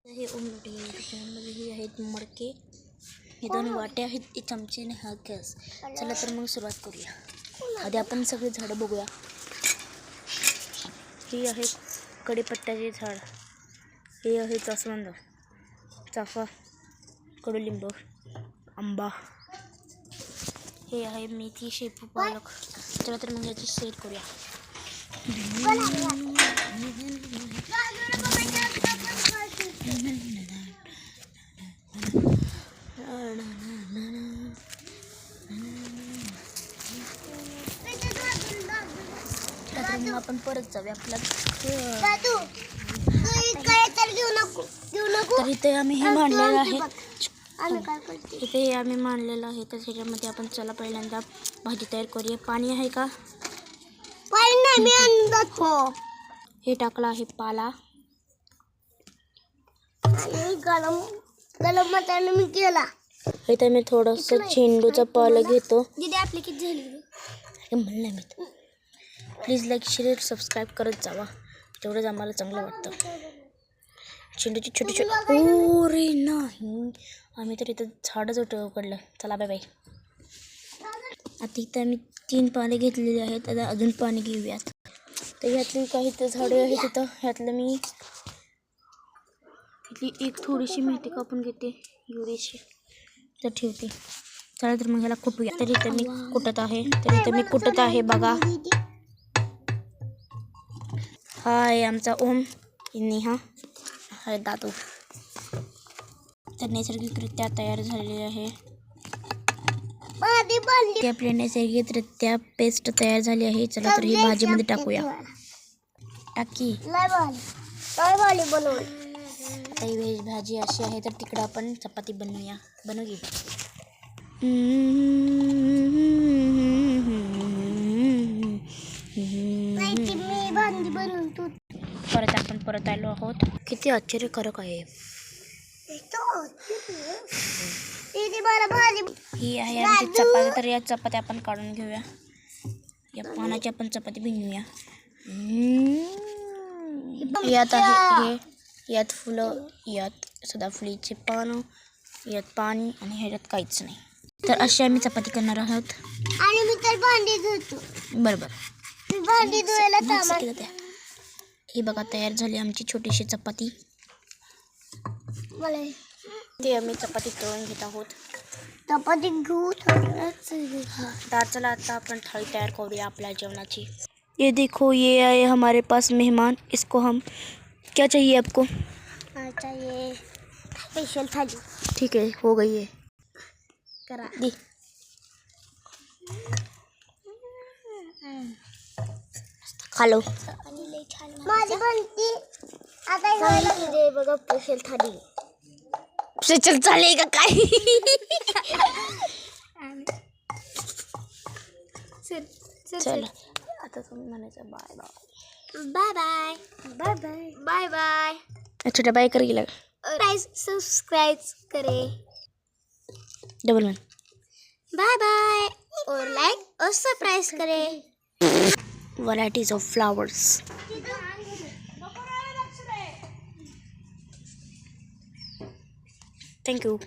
हे ओमटी मध्ये ही आहेत मडके, हे 2 वाट्या आहेत, हे चमचे आणि हा गॅस. चला तर मग सुरुवात करूया. आधी आपण सगळे झाडं बघूया. ही आहे कढीपत्त्याचे झाड, हे आहे जास्वंद, चाफा, कडुलिंब, आंबा, हे आहे मेथी, शेपू, पालक. चला तर मग याची सेट करूया. मग आपण परत जाऊया आपल्या. तर इथे आम्ही हे मांडलेलं आहे, इथे आम्ही मांडलेलं आहे. तर ह्याच्यामध्ये आपण चला पहिल्यांदा भाजी तयार करूया. पाणी आहे का? हे टाकलं आहे पाला, गरम मसाला मी केला. इथे मी थोडंसं झेंडूचं पाला घेतो. आपली किती झाली म्हणलं मी. प्लीज लाईक शेअर सबस्क्राईब करत जावा, तेवढंच आम्हाला चांगलं वाटतं. झेंडूची छोटी छोटी. ओ रे नाही, आम्ही तर इथं झाडच उकडलं. चला बाय बाय. आता इथं आम्ही 3 पाने घेतलेली आहेत. आता अजून पाणी घेऊयात. तर ह्यातली काही तर झाडे आहेत तिथं. ह्यातलं मी इथली एक थोडीशी मेथी कापून घेते, एवढीशी तर ठेवते. चला तर मग ह्याला कुटूया. तर इथं मी कुटत आहे, बघा. हा आहे आमचा ओम, नेहा, हा दादू. तर नैसर्गिकरित्या तयार झालेली आहे. ती आपली नैसर्गिकरित्या पेस्ट तयार झाली आहे. चला तर ही भाजीमध्ये टाकूया. टाकी आता ही व्हेज भाजी अशी आहे. तर तिकडं आपण चपाती बनवूया. परत आपण आलो आहोत. किती आश्चर्यकारक आहे. ही आहे आमची चपाती. तर या चपात्या आपण काढून घेऊया. या पानाची आपण चपाती बनवूया. यात आहे हे, यात फुलं, यात सदाफुलीचे पानं, यात पाणी आणि ह्याच्यात काहीच नाही. तर अशी आम्ही चपाती करणार आहोत. आणि मी तर भांडी धुतो. बरोबर, भांडी धुवायला ही बघा तयार झाली आमची छोटीशी चपाती. ते आम्ही चपाती तळून घेत आहोत. चपाती घेऊ. तर चला आता आपण थाळी तयार करूया आपल्या जेवणाची. ये देखो, ये आए हमारे पास मेहमान. इसको हम क्या चाहिए आपको? चाहिए स्पेशल थाली. ठीक है, हो गई है. करा दी. खा लो. माझी बनती आता बघा स्पेशल थाली. स्पेशल चालेल का काय? चला आता तुम्ही म्हणायचं bye bye bye bye bye bye bye bye. छोटा बाय कर गेला. सब्सक्राइब करे. डबल 1. Bye bye. और लाइक और सब्सक्राइब करे. Varieties of flowers. Thank you.